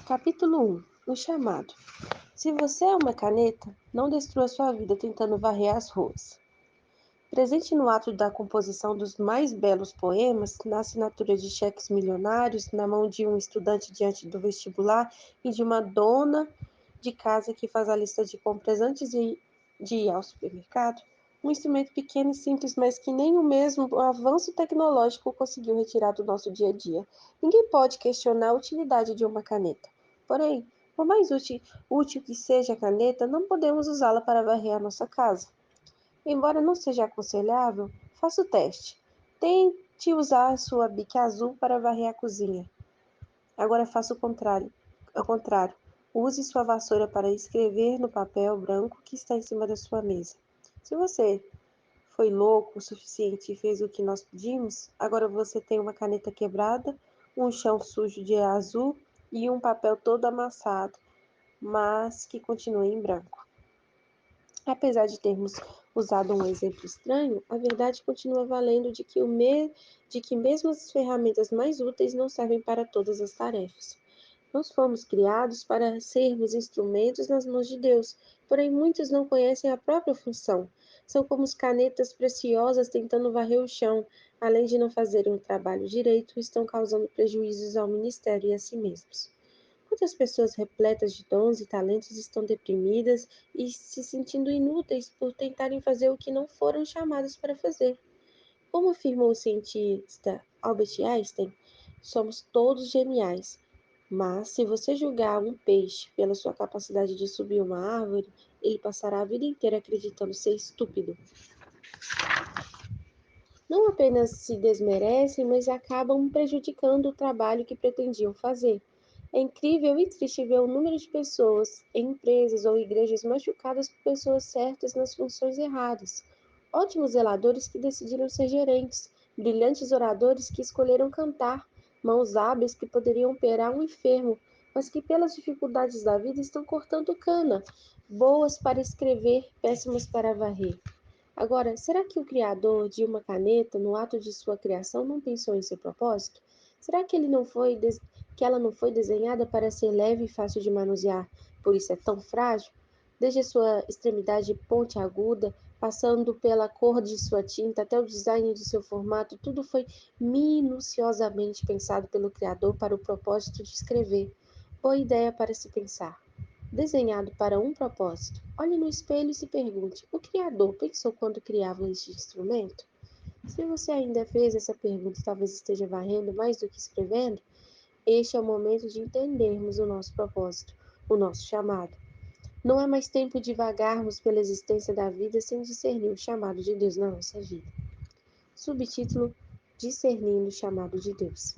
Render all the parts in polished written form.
Capítulo 1. O chamado. Se você é uma caneta, não destrua sua vida tentando varrer as ruas. Presente no ato da composição dos mais belos poemas, na assinatura de cheques milionários, na mão de um estudante diante do vestibular e de uma dona de casa que faz a lista de compras antes de ir ao supermercado, um instrumento pequeno e simples, mas que nem o mesmo avanço tecnológico conseguiu retirar do nosso dia a dia. Ninguém pode questionar a utilidade de uma caneta. Porém, por mais útil que seja a caneta, não podemos usá-la para varrer a nossa casa. Embora não seja aconselhável, faça o teste. Tente usar a sua bique azul para varrer a cozinha. Agora faça o contrário. Ao contrário, use sua vassoura para escrever no papel branco que está em cima da sua mesa. Se você foi louco o suficiente e fez o que nós pedimos, agora você tem uma caneta quebrada, um chão sujo de azul e um papel todo amassado, mas que continua em branco. Apesar de termos usado um exemplo estranho, a verdade continua valendo de que mesmo as ferramentas mais úteis não servem para todas as tarefas. Nós fomos criados para sermos instrumentos nas mãos de Deus, porém muitos não conhecem a própria função. São como as canetas preciosas tentando varrer o chão, além de não fazerem o trabalho direito, estão causando prejuízos ao ministério e a si mesmos. Muitas pessoas repletas de dons e talentos estão deprimidas e se sentindo inúteis por tentarem fazer o que não foram chamadas para fazer. Como afirmou o cientista Albert Einstein, somos todos geniais, mas se você julgar um peixe pela sua capacidade de subir uma árvore, ele passará a vida inteira acreditando ser estúpido. Não apenas se desmerecem, mas acabam prejudicando o trabalho que pretendiam fazer. É incrível e triste ver o número de pessoas em empresas ou igrejas machucadas por pessoas certas nas funções erradas. Ótimos zeladores que decidiram ser gerentes, brilhantes oradores que escolheram cantar, mãos hábeis que poderiam operar um enfermo, mas que pelas dificuldades da vida estão cortando cana, boas para escrever, péssimas para varrer. Agora, será que o criador de uma caneta, no ato de sua criação, não pensou em seu propósito? Será que que ela não foi desenhada para ser leve e fácil de manusear, por isso é tão frágil? Desde a sua extremidade pontiaguda, passando pela cor de sua tinta até o design de seu formato, tudo foi minuciosamente pensado pelo criador para o propósito de escrever. Boa ideia para se pensar. Desenhado para um propósito. Olhe no espelho e se pergunte: o Criador pensou quando criava este instrumento? Se você ainda fez essa pergunta e talvez esteja varrendo mais do que escrevendo, este é o momento de entendermos o nosso propósito, o nosso chamado. Não é mais tempo de vagarmos pela existência da vida sem discernir o chamado de Deus na nossa vida. Subtítulo: Discernindo o chamado de Deus.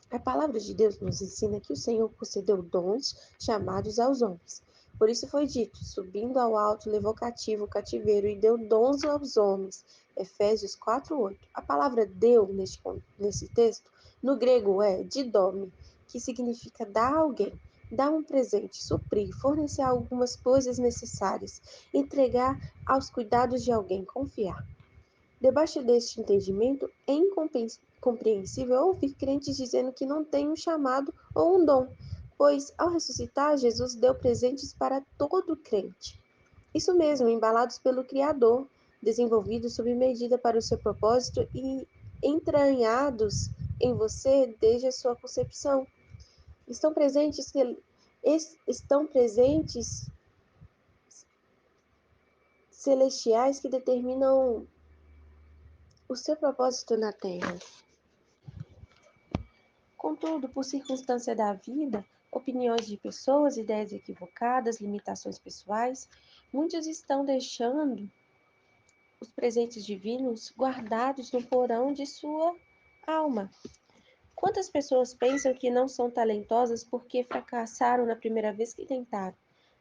A palavra de Deus nos ensina que o Senhor concedeu dons chamados aos homens. Por isso foi dito: subindo ao alto, levou cativo o cativeiro e deu dons aos homens. Efésios 4:8. A palavra deu nesse texto, no grego é didome, que significa dar a alguém, dar um presente, suprir, fornecer algumas coisas necessárias, entregar aos cuidados de alguém, confiar. Debaixo deste entendimento, é incompreensível ouvir crentes dizendo que não têm um chamado ou um dom, pois, ao ressuscitar, Jesus deu presentes para todo crente. Isso mesmo, embalados pelo Criador, desenvolvidos sob medida para o seu propósito e entranhados em você desde a sua concepção. Estão presentes, estão presentes celestiais que determinam o seu propósito na Terra. Contudo, por circunstância da vida, opiniões de pessoas, ideias equivocadas, limitações pessoais, muitos estão deixando os presentes divinos guardados no porão de sua alma. Quantas pessoas pensam que não são talentosas porque fracassaram na primeira vez que tentaram?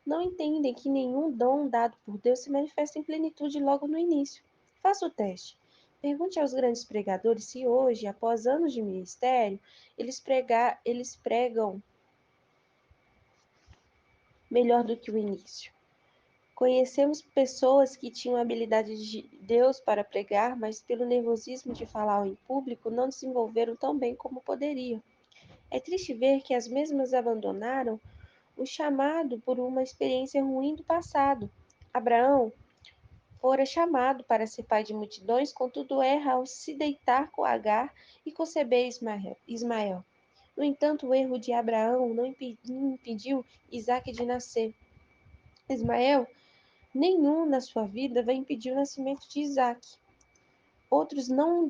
Não entendem que nenhum dom dado por Deus se manifesta em plenitude logo no início. Faça o teste. Pergunte aos grandes pregadores se hoje, após anos de ministério, eles pregam melhor do que o início. Conhecemos pessoas que tinham a habilidade de Deus para pregar, mas pelo nervosismo de falar em público, não desenvolveram tão bem como poderiam. É triste ver que as mesmas abandonaram o chamado por uma experiência ruim do passado. Abraão fora chamado para ser pai de multidões, contudo erra ao se deitar com Agar e conceber Ismael. No entanto, o erro de Abraão não impediu Isaque de nascer. Ismael, nenhum na sua vida vai impedir o nascimento de Isaque. Outros não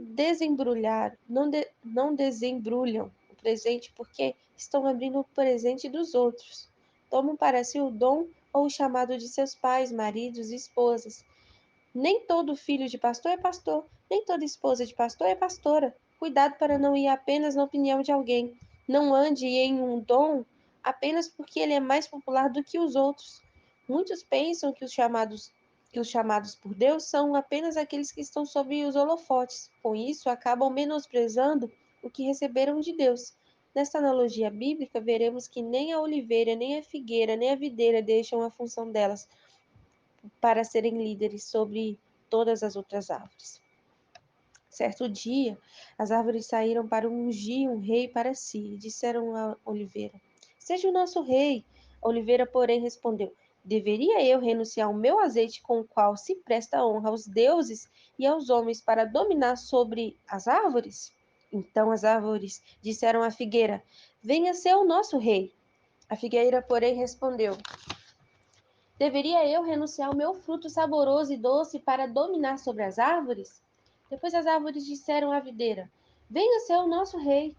desembrulham o presente porque estão abrindo o presente dos outros. Tomam para si o dom ou o chamado de seus pais, maridos e esposas. Nem todo filho de pastor é pastor, nem toda esposa de pastor é pastora. Cuidado para não ir apenas na opinião de alguém. Não ande em um dom apenas porque ele é mais popular do que os outros. Muitos pensam que os chamados por Deus são apenas aqueles que estão sob os holofotes. Com isso, acabam menosprezando o que receberam de Deus. Nesta analogia bíblica, veremos que nem a oliveira, nem a figueira, nem a videira deixam a função delas para serem líderes sobre todas as outras árvores. Certo dia, as árvores saíram para ungir um rei para si, e disseram à oliveira: Seja o nosso rei. A oliveira, porém, respondeu: Deveria eu renunciar ao meu azeite com o qual se presta honra aos deuses e aos homens para dominar sobre as árvores? Então as árvores disseram à figueira: Venha ser o nosso rei. A figueira, porém, respondeu: Deveria eu renunciar ao meu fruto saboroso e doce para dominar sobre as árvores? Depois as árvores disseram à videira: Venha ser o nosso rei.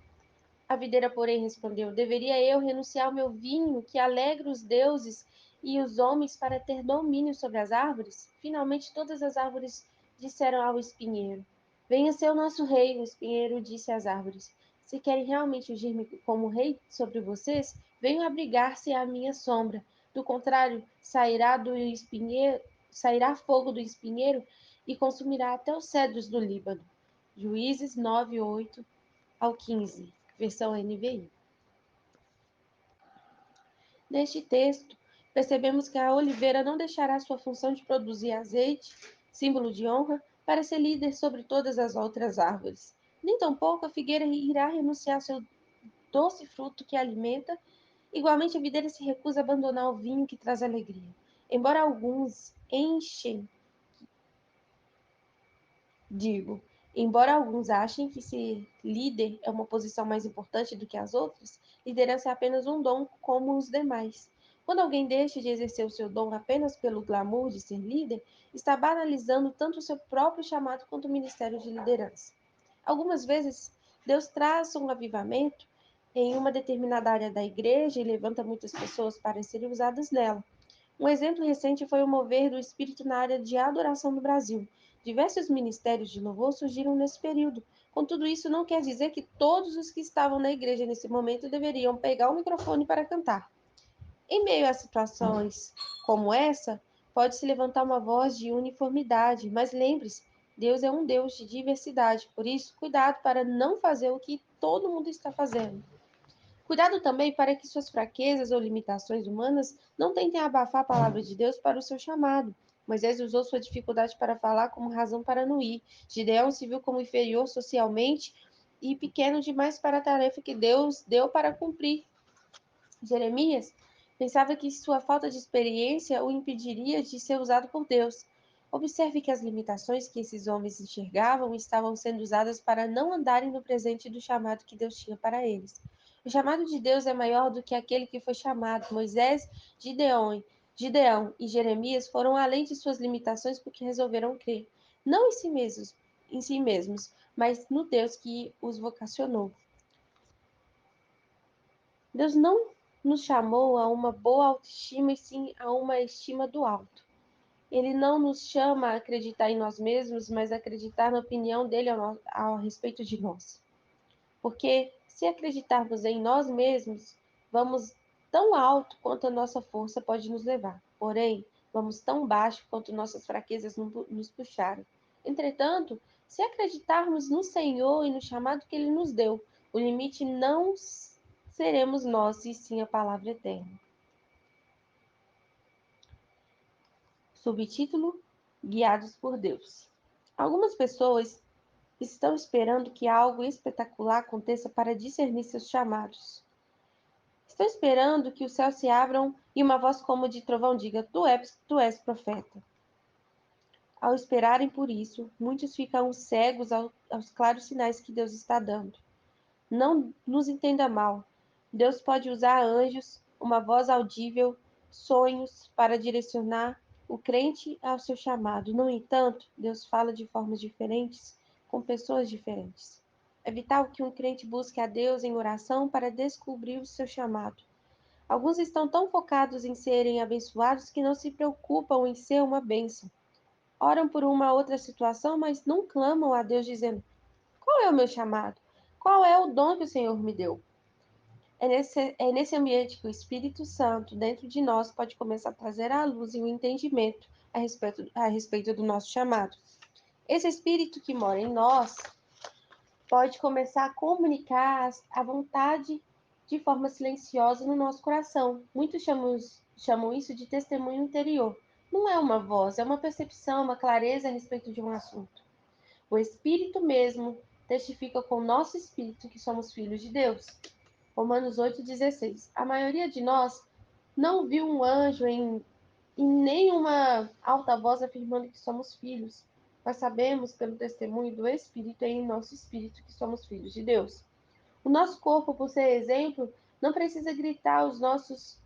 A videira, porém, respondeu: Deveria eu renunciar ao meu vinho, que alegra os deuses e os homens, para ter domínio sobre as árvores? Finalmente, todas as árvores disseram ao espinheiro: Venha ser o nosso rei. O espinheiro disse às árvores: Se querem realmente ungir-me como rei sobre vocês, venham abrigar-se à minha sombra. Do contrário, sairá fogo do espinheiro e consumirá até os cedros do Líbano. Juízes 9:8-15, versão NVI. Neste texto, percebemos que a oliveira não deixará sua função de produzir azeite, símbolo de honra, para ser líder sobre todas as outras árvores. Nem tampouco a figueira irá renunciar ao seu doce fruto que alimenta. Igualmente, a videira se recusa a abandonar o vinho que traz alegria. Embora Digo, embora alguns achem que ser líder é uma posição mais importante do que as outras, liderança é apenas um dom como os demais. Quando alguém deixa de exercer o seu dom apenas pelo glamour de ser líder, está banalizando tanto o seu próprio chamado quanto o ministério de liderança. Algumas vezes, Deus traz um avivamento em uma determinada área da igreja e levanta muitas pessoas para serem usadas nela. Um exemplo recente foi o mover do Espírito na área de adoração no Brasil. Diversos ministérios de louvor surgiram nesse período. Contudo, isso não quer dizer que todos os que estavam na igreja nesse momento deveriam pegar o microfone para cantar. Em meio a situações como essa, pode-se levantar uma voz de uniformidade, mas lembre-se, Deus é um Deus de diversidade. Por isso, cuidado para não fazer o que todo mundo está fazendo. Cuidado também para que suas fraquezas ou limitações humanas não tentem abafar a palavra de Deus para o seu chamado. Moisés usou sua dificuldade para falar como razão para não ir. Gideão se viu como inferior socialmente e pequeno demais para a tarefa que Deus deu para cumprir. Jeremias pensava que sua falta de experiência o impediria de ser usado por Deus. Observe que as limitações que esses homens enxergavam estavam sendo usadas para não andarem no presente do chamado que Deus tinha para eles. O chamado de Deus é maior do que aquele que foi chamado. Moisés, Gideão e Jeremias foram além de suas limitações porque resolveram crer, não em si mesmos, mas no Deus que os vocacionou. Deus não nos chamou a uma boa autoestima e sim a uma estima do alto. Ele não nos chama a acreditar em nós mesmos, mas a acreditar na opinião dele a respeito de nós. Porque se acreditarmos em nós mesmos, vamos tão alto quanto a nossa força pode nos levar. Porém, vamos tão baixo quanto nossas fraquezas nos puxaram. Entretanto, se acreditarmos no Senhor e no chamado que Ele nos deu, o limite não seremos nós, e sim a palavra eterna. Subtítulo: Guiados por Deus. Algumas pessoas Estão esperando que algo espetacular aconteça para discernir seus chamados. Estão esperando que os céus se abram e uma voz como de trovão diga: Tu és profeta. Ao esperarem por isso, muitos ficam cegos aos claros sinais que Deus está dando. Não nos entenda mal. Deus pode usar anjos, uma voz audível, sonhos para direcionar o crente ao seu chamado. No entanto, Deus fala de formas diferentes, com pessoas diferentes. É vital que um crente busque a Deus em oração para descobrir o seu chamado. Alguns estão tão focados em serem abençoados que não se preocupam em ser uma bênção. Oram por uma outra situação, mas não clamam a Deus dizendo: Qual é o meu chamado? Qual é o dom que o Senhor me deu? É nesse ambiente que o Espírito Santo, dentro de nós, pode começar a trazer a luz e o entendimento a respeito do nosso chamado. Esse Espírito que mora em nós pode começar a comunicar a vontade de forma silenciosa no nosso coração. Muitos chamam isso de testemunho interior. Não é uma voz, é uma percepção, uma clareza a respeito de um assunto. O Espírito mesmo testifica com o nosso espírito que somos filhos de Deus. Romanos 8,16. A maioria de nós não viu um anjo em nenhuma alta voz afirmando que somos filhos. Nós sabemos, pelo testemunho do Espírito em nosso espírito, que somos filhos de Deus. O nosso corpo, por ser exemplo, não precisa gritar aos nossos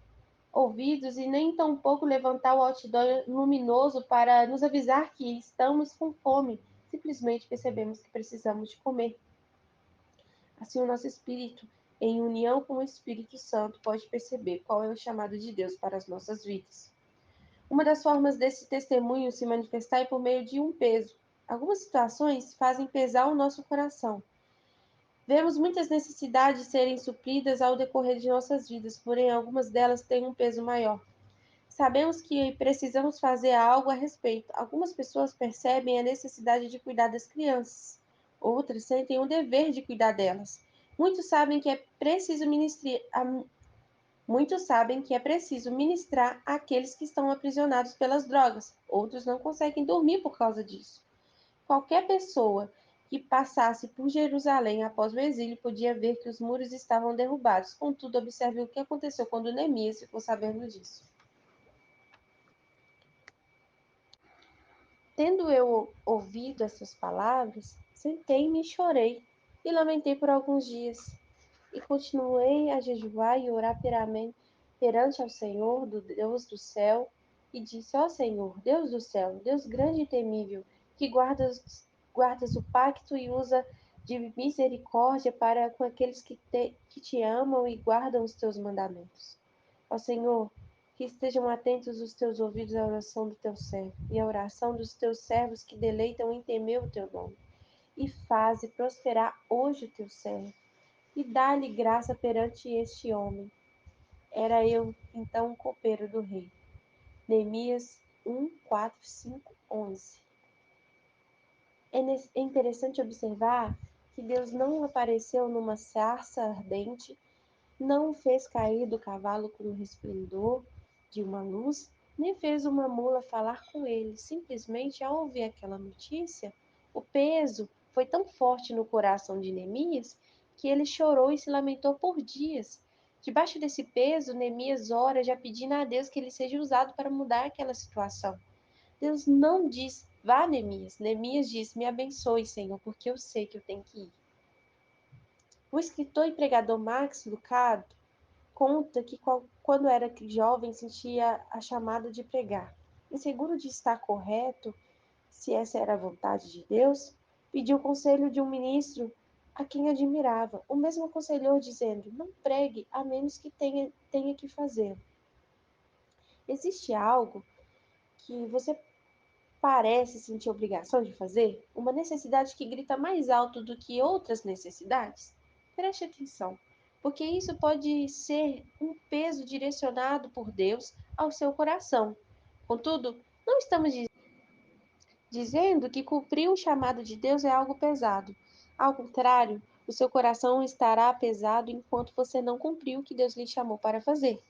ouvidos e nem tampouco levantar o outdoor luminoso para nos avisar que estamos com fome. Simplesmente percebemos que precisamos de comer. Assim, o nosso espírito, em união com o Espírito Santo, pode perceber qual é o chamado de Deus para as nossas vidas. Uma das formas desse testemunho se manifestar é por meio de um peso. Algumas situações fazem pesar o nosso coração. Vemos muitas necessidades serem supridas ao decorrer de nossas vidas, porém algumas delas têm um peso maior. Sabemos que precisamos fazer algo a respeito. Algumas pessoas percebem a necessidade de cuidar das crianças. Outras sentem o dever de cuidar delas. Muitos sabem que é preciso ministrar àqueles que estão aprisionados pelas drogas. Outros não conseguem dormir por causa disso. Qualquer pessoa que passasse por Jerusalém após o exílio podia ver que os muros estavam derrubados. Contudo, observe o que aconteceu quando Neemias ficou sabendo disso. Tendo eu ouvido essas palavras, sentei-me e chorei, e lamentei por alguns dias. E continuei a jejuar e orar perante ao Senhor, do Deus do céu, e disse: Ó Senhor, Deus do céu, Deus grande e temível, que guardas o pacto e usa de misericórdia para com aqueles que te amam e guardam os teus mandamentos. Ó Senhor, que estejam atentos os teus ouvidos à oração do teu servo e à oração dos teus servos que deleitam em temer o teu nome. E faze prosperar hoje o teu servo, e dá-lhe graça perante este homem. Era eu, então, copeiro do rei. Neemias 1, 4, 5, 11. É interessante observar que Deus não apareceu numa sarça ardente, não o fez cair do cavalo com o resplendor de uma luz, nem fez uma mula falar com ele. Simplesmente, ao ouvir aquela notícia, o peso foi tão forte no coração de Neemias que ele chorou e se lamentou por dias. Debaixo desse peso, Neemias ora já pedindo a Deus que ele seja usado para mudar aquela situação. Deus não diz, vá, Neemias. Neemias diz, me abençoe, Senhor, porque eu sei que eu tenho que ir. O escritor e pregador Max Lucado conta que quando era jovem sentia a chamada de pregar. Inseguro de estar correto, se essa era a vontade de Deus, pediu o conselho de um ministro a quem admirava. O mesmo aconselhou dizendo: não pregue a menos que tenha que fazer. Existe algo que você parece sentir obrigação de fazer? Uma necessidade que grita mais alto do que outras necessidades? Preste atenção, porque isso pode ser um peso direcionado por Deus ao seu coração. Contudo, não estamos dizendo que cumprir o chamado de Deus é algo pesado. Ao contrário, o seu coração estará pesado enquanto você não cumprir o que Deus lhe chamou para fazer.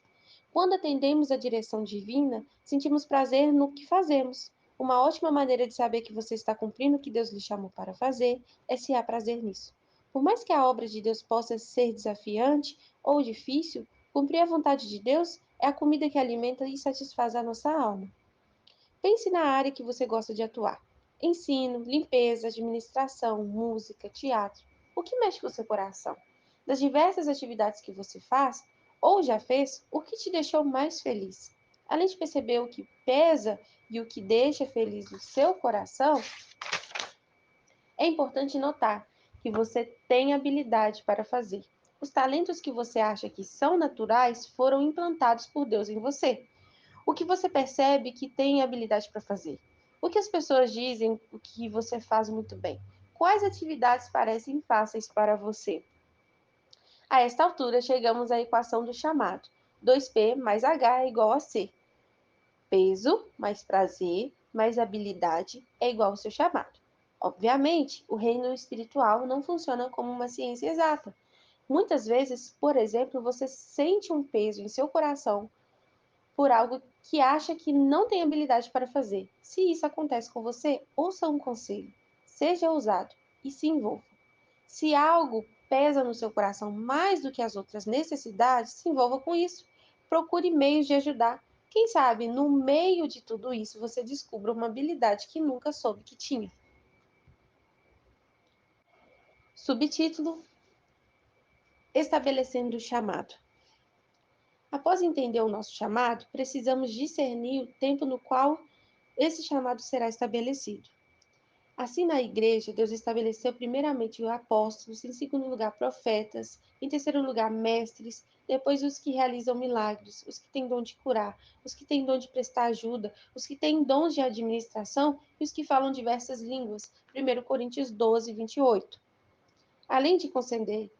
Quando atendemos à direção divina, sentimos prazer no que fazemos. Uma ótima maneira de saber que você está cumprindo o que Deus lhe chamou para fazer é se há prazer nisso. Por mais que a obra de Deus possa ser desafiante ou difícil, cumprir a vontade de Deus é a comida que alimenta e satisfaz a nossa alma. Pense na área que você gosta de atuar: ensino, limpeza, administração, música, teatro. O que mexe com o seu coração? Das diversas atividades que você faz ou já fez, o que te deixou mais feliz? Além de perceber o que pesa e o que deixa feliz o seu coração, é importante notar que você tem habilidade para fazer. Os talentos que você acha que são naturais foram implantados por Deus em você. O que você percebe que tem habilidade para fazer? O que as pessoas dizem o que você faz muito bem? Quais atividades parecem fáceis para você? A esta altura, chegamos à equação do chamado. 2P mais H é igual a C. Peso mais prazer mais habilidade é igual ao seu chamado. Obviamente, o reino espiritual não funciona como uma ciência exata. Muitas vezes, por exemplo, você sente um peso em seu coração por algo que acha que não tem habilidade para fazer. Se isso acontece com você, ouça um conselho. Seja ousado e se envolva. Se algo pesa no seu coração mais do que as outras necessidades, se envolva com isso. Procure meios de ajudar. Quem sabe, no meio de tudo isso, você descubra uma habilidade que nunca soube que tinha. Subtítulo: Estabelecendo o chamado. Após entender o nosso chamado, precisamos discernir o tempo no qual esse chamado será estabelecido. Assim, na igreja, Deus estabeleceu primeiramente os apóstolos, em segundo lugar, profetas, em terceiro lugar, mestres, depois os que realizam milagres, os que têm dom de curar, os que têm dom de prestar ajuda, os que têm dons de administração e os que falam diversas línguas. 1 Coríntios 12, 28. Além de conceder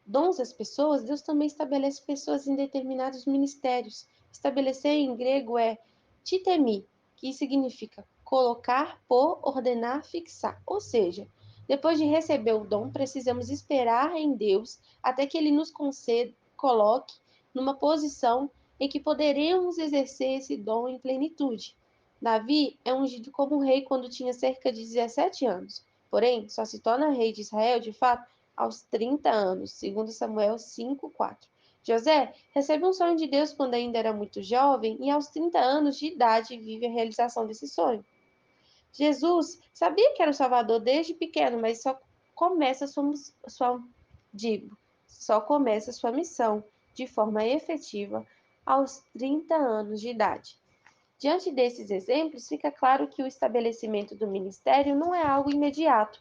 dons às pessoas, Deus também estabelece pessoas em determinados ministérios. Estabelecer em grego é titemi, que significa colocar, pôr, ordenar, fixar. Ou seja, depois de receber o dom, precisamos esperar em Deus até que Ele nos conceda, coloque numa posição em que poderemos exercer esse dom em plenitude. Davi é ungido como rei quando tinha cerca de 17 anos. Porém, só se torna rei de Israel, de fato, aos 30 anos, segundo Samuel 5:4. José recebe um sonho de Deus quando ainda era muito jovem e aos 30 anos de idade vive a realização desse sonho. Jesus sabia que era o Salvador desde pequeno, mas só começa sua missão de forma efetiva aos 30 anos de idade. Diante desses exemplos, fica claro que o estabelecimento do ministério não é algo imediato.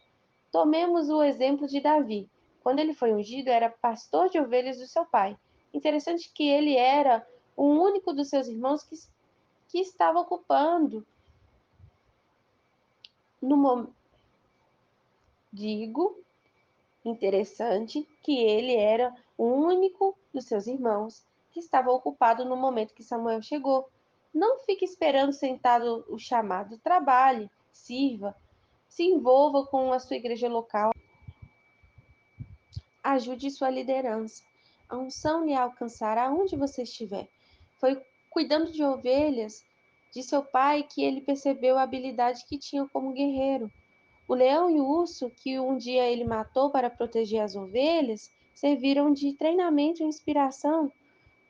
Tomemos o exemplo de Davi. Quando ele foi ungido, era pastor de ovelhas do seu pai. Interessante que ele era o único dos seus irmãos que estava ocupando, no momento, digo, interessante que ele era o único dos seus irmãos que estava ocupado no momento que Samuel chegou. Não fique esperando sentado o chamado. Trabalhe, sirva, se envolva com a sua igreja local. Ajude sua liderança. A unção lhe alcançará onde você estiver. Foi cuidando de ovelhas de seu pai que ele percebeu a habilidade que tinha como guerreiro. O leão e o urso, que um dia ele matou para proteger as ovelhas, serviram de treinamento e inspiração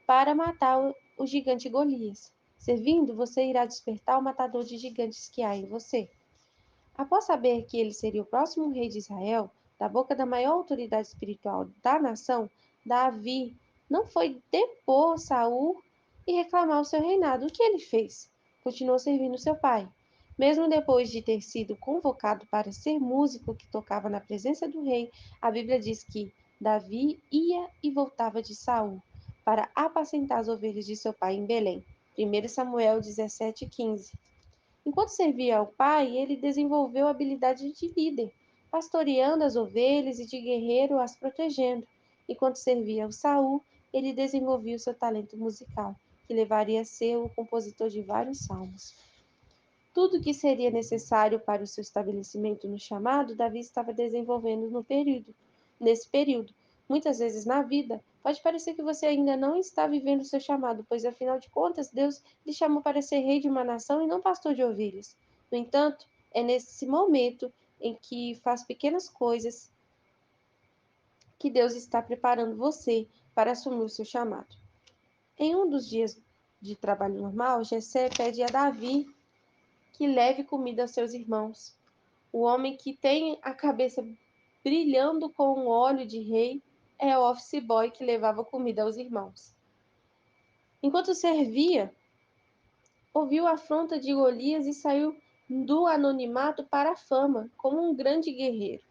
para matar o gigante Golias. Servindo, você irá despertar o matador de gigantes que há em você. Após saber que ele seria o próximo rei de Israel, da boca da maior autoridade espiritual da nação, Davi não foi depor Saul e reclamar o seu reinado. O que ele fez? Continuou servindo seu pai. Mesmo depois de ter sido convocado para ser músico que tocava na presença do rei, a Bíblia diz que Davi ia e voltava de Saul para apacentar as ovelhas de seu pai em Belém. 1 Samuel 17:15. Enquanto servia ao pai, ele desenvolveu a habilidade de líder, pastoreando as ovelhas e de guerreiro as protegendo. Enquanto servia ao Saul, ele desenvolvia o seu talento musical, que levaria a ser o compositor de vários salmos. Tudo o que seria necessário para o seu estabelecimento no chamado, Davi estava desenvolvendo nesse período. Muitas vezes na vida, Pode parecer que você ainda não está vivendo o seu chamado, pois afinal de contas, Deus lhe chamou para ser rei de uma nação e não pastor de ovelhas. No entanto, é nesse momento em que faz pequenas coisas que Deus está preparando você para assumir o seu chamado. Em um dos dias de trabalho normal, Jessé pede a Davi que leve comida aos seus irmãos. O homem que tem a cabeça brilhando com o óleo de rei é o office boy que levava comida aos irmãos. Enquanto servia, ouviu a afronta de Golias e saiu do anonimato para a fama como um grande guerreiro.